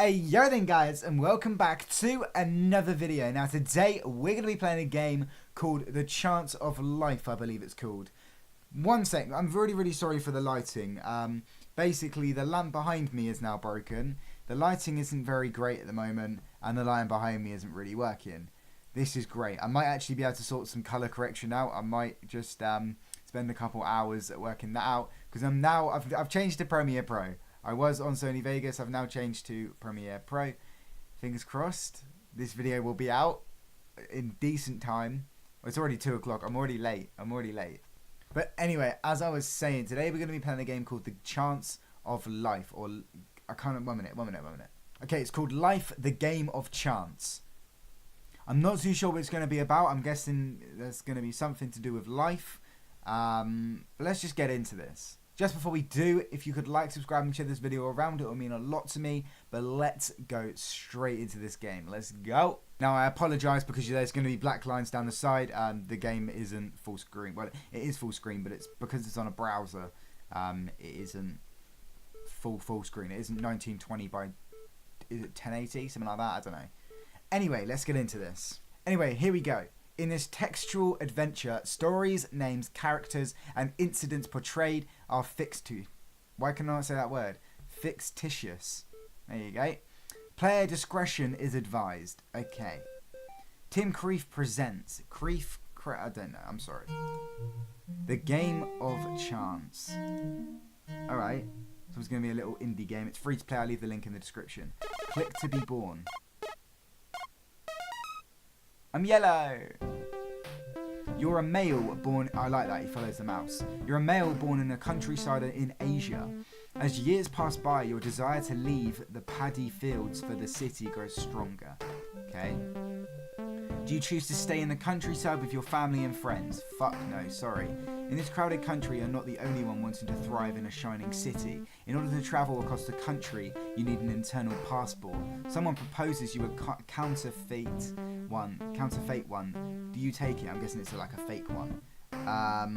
Hey yo then guys, and welcome back to another video. Now today we're going to be playing a game called The Chance of Life, I believe it's called. One sec, I'm really sorry for the lighting. Basically the lamp behind me is now broken. The lighting isn't very great at the moment and the lamp behind me isn't really working. This is great. I might actually be able to sort some colour correction out. I might just spend a couple hours working that out because I've changed to Premiere Pro. I was on Sony Vegas, I've now changed to Premiere Pro. Fingers crossed, this video will be out in decent time. Well, it's already 2 o'clock, I'm already late. But anyway, as I was saying, today we're going to be playing a game called The Chance of Life, or, one minute. Okay, it's called Life, the Game of Chance. I'm not too sure what it's going to be about. I'm guessing there's going to be something to do with life. But let's just get into this. Just before we do, if you could like, subscribe and share this video around, it will mean a lot to me. But let's go straight into this game. Let's go. Now I apologise because there's going to be black lines down the side. The game isn't full screen. Well, it is full screen, but it's because it's on a browser. It isn't full screen. It isn't 1920 by, is it 1080? Something like that, I don't know. Anyway, let's get into this. Anyway, here we go. In this textual adventure, stories, names, characters, and incidents portrayed are why can I not say that word? Fictitious. There you go. Player discretion is advised. Okay. Tim Creef presents. I don't know, I'm sorry. The Game of Chance. Alright. So it's going to be a little indie game. It's free to play. I'll leave the link in the description. Click to be born. I'm yellow. You're a male born... I like that, he follows the mouse. You're a male born in a countryside in Asia. As years pass by, your desire to leave the paddy fields for the city grows stronger. Okay. Do you choose to stay in the countryside with your family and friends? Fuck no, sorry. In this crowded country, you're not the only one wanting to thrive in a shining city. In order to travel across the country, you need an internal passport. Someone proposes you a counterfeit one. Do you take it? I'm guessing it's like a fake one. I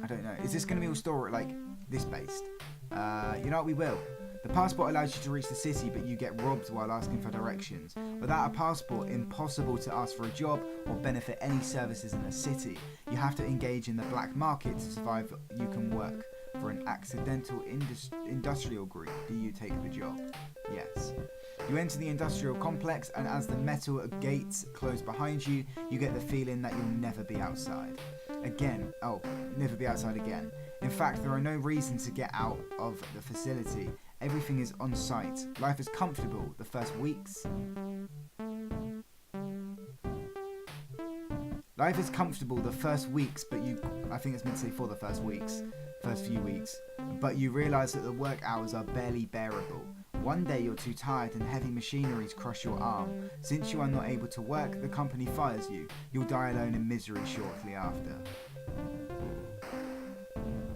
don't know. Is this going to be all story like this based? You know what, we will. The passport allows you to reach the city, but you get robbed while asking for directions. Without a passport, impossible to ask for a job or benefit any services in the city. You have to engage in the black market to survive. You can work for an accidental industrial group. Do you take the job? Yes. You enter the industrial complex, and as the metal gates close behind you, you get the feeling that you'll never be outside again. Never be outside again. In fact, there are no reasons to get out of the facility. Everything is on site. Life is comfortable the first weeks. Life is comfortable the first weeks, but I think it's meant to say for the first few weeks. But you realise that the work hours are barely bearable. One day you're too tired and heavy machineries crush your arm. Since you are not able to work, the company fires you. You'll die alone in misery shortly after.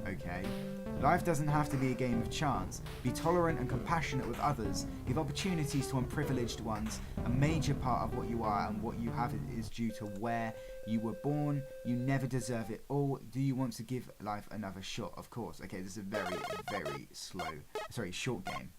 Okay. Life doesn't have to be a game of chance. Be tolerant and compassionate with others. Give opportunities to unprivileged ones. A major part of what you are and what you have is due to where you were born. You never deserve it all. Do you want to give life another shot? Of course. Okay, this is a very short game.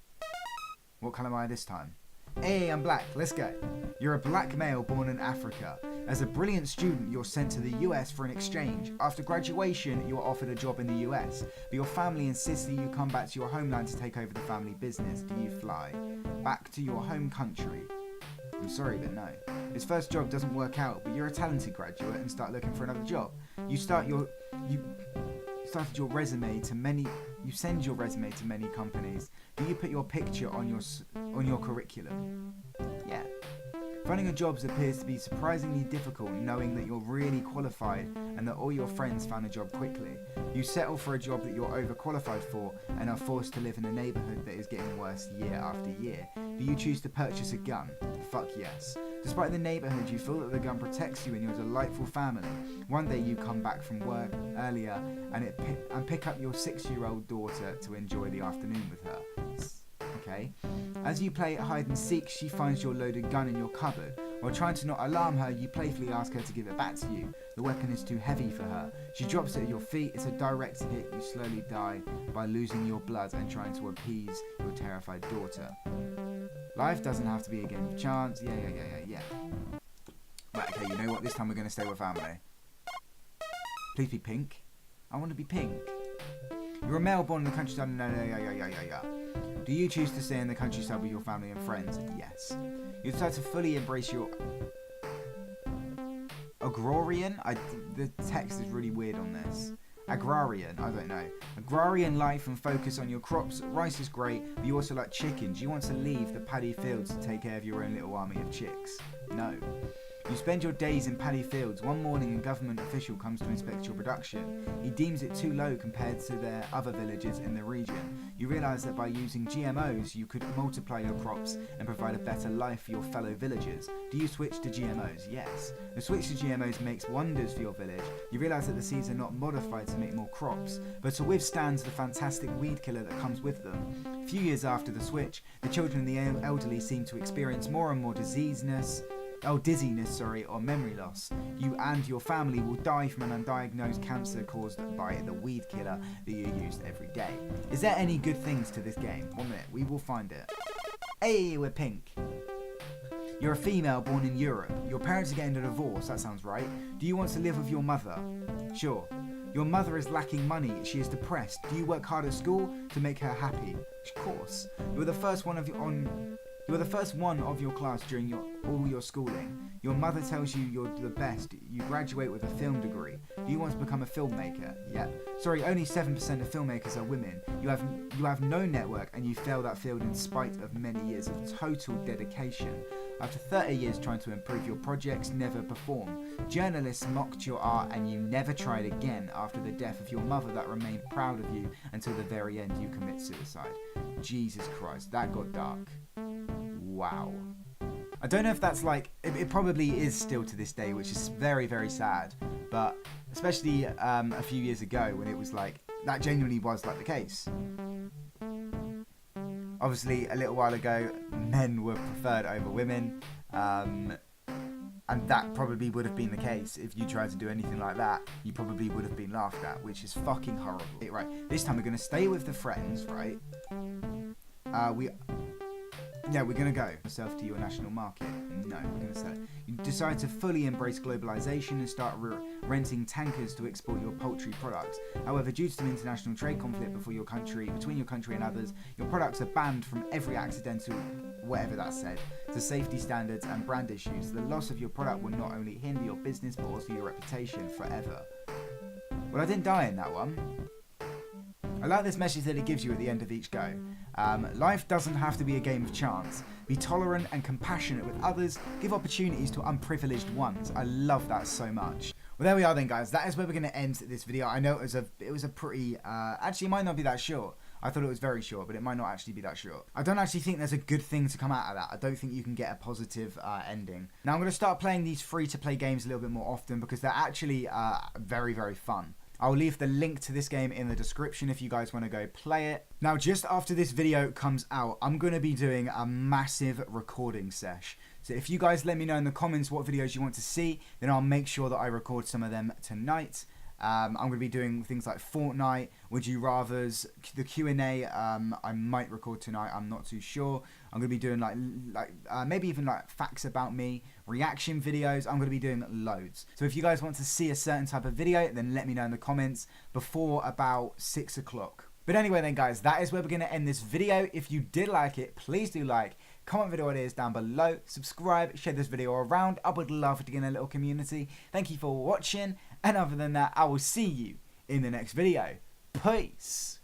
What colour am I this time? Hey, I'm black. Let's go. You're a black male born in Africa. As a brilliant student, you're sent to the US for an exchange. After graduation, you're offered a job in the US, but your family insists that you come back to your homeland to take over the family business. Do you fly back to your home country? I'm sorry, but no. This first job doesn't work out, but you're a talented graduate and start looking for another job. You send your resume to many companies. Do you put your picture on your curriculum? Yeah. Finding a job appears to be surprisingly difficult, knowing that you're really qualified and that all your friends found a job quickly. You settle for a job that you're overqualified for and are forced to live in a neighbourhood that is getting worse year after year. Do you choose to purchase a gun? Fuck yes. Despite the neighbourhood, you feel that the gun protects you and your delightful family. One day you come back from work earlier and pick up your 6-year-old daughter to enjoy the afternoon with her. Okay. As you play hide and seek, she finds your loaded gun in your cupboard. While trying to not alarm her, you playfully ask her to give it back to you. The weapon is too heavy for her. She drops it at your feet. It's a direct hit. You slowly die by losing your blood and trying to appease your terrified daughter. Life doesn't have to be a game of chance. Yeah. Right, okay, you know what? This time we're going to stay with family. Please be pink. I want to be pink. You're a male born in the countryside. No. Do you choose to stay in the countryside with your family and friends? Yes. You decide to fully embrace your agrarian. The text is really weird on this. Agrarian, I don't know. Agrarian life and focus on your crops. Rice is great, but you also like chickens. You want to leave the paddy fields to take care of your own little army of chicks. No. You spend your days in paddy fields. One morning a government official comes to inspect your production. He deems it too low compared to their other villages in the region. You realise that by using GMOs you could multiply your crops and provide a better life for your fellow villagers. Do you switch to GMOs? Yes. The switch to GMOs makes wonders for your village. You realise that the seeds are not modified to make more crops, but to withstand the fantastic weed killer that comes with them. A few years after the switch, the children and the elderly seem to experience more and more dizziness, or memory loss. You and your family will die from an undiagnosed cancer caused by the weed killer that you use every day. Is there any good things to this game? 1 minute, we will find it. Hey, we're pink. You're a female born in Europe. Your parents are getting a divorce, that sounds right. Do you want to live with your mother? Sure. Your mother is lacking money. She is depressed. Do you work hard at school to make her happy? Of course. You were the first one of your class during all your schooling. Your mother tells you you're the best. You graduate with a film degree. Do you want to become a filmmaker? Yeah. Sorry, only 7% of filmmakers are women. You have no network and you fail that field in spite of many years of total dedication. After 30 years trying to improve your projects, never perform. Journalists mocked your art and you never tried again after the death of your mother that remained proud of you until the very end you commit suicide. Jesus Christ, that got dark. Wow. I don't know if that's like, it probably is still to this day, which is very, very sad. But especially a few years ago when it was like, that genuinely was like the case. Obviously, a little while ago, men were preferred over women. And that probably would have been the case. If you tried to do anything like that, you probably would have been laughed at, which is fucking horrible. Right, this time we're going to stay with the friends, right? We're going to go yourself to your national market. No, we're going to sell it. You decide to fully embrace globalization and start renting tankers to export your poultry products. However, due to some international trade conflict between your country and others, your products are banned from every accidental, whatever that said, to safety standards and brand issues. The loss of your product will not only hinder your business, but also your reputation forever. Well, I didn't die in that one. I like this message that it gives you at the end of each go. Life doesn't have to be a game of chance. Be tolerant and compassionate with others. Give opportunities to unprivileged ones. I love that so much. Well, there we are then, guys. That is where we're going to end this video. I know it was a pretty... actually, it might not be that short. I thought it was very short, but it might not actually be that short. I don't actually think there's a good thing to come out of that. I don't think you can get a positive ending. Now, I'm going to start playing these free-to-play games a little bit more often because they're actually very, very fun. I'll leave the link to this game in the description if you guys want to go play it. Now, just after this video comes out, I'm going to be doing a massive recording sesh. So if you guys let me know in the comments what videos you want to see, then I'll make sure that I record some of them tonight. I'm going to be doing things like Fortnite, Would You Rathers, the Q&A. I might record tonight. I'm not too sure. I'm going to be doing like maybe even like facts about me, reaction videos. I'm going to be doing loads. So if you guys want to see a certain type of video, then let me know in the comments before about 6 o'clock. But anyway then, guys, that is where we're going to end this video. If you did like it, please do like, comment video ideas down below, subscribe, share this video around. I would love to get in a little community. Thank you for watching, and other than that, I will see you in the next video. Peace.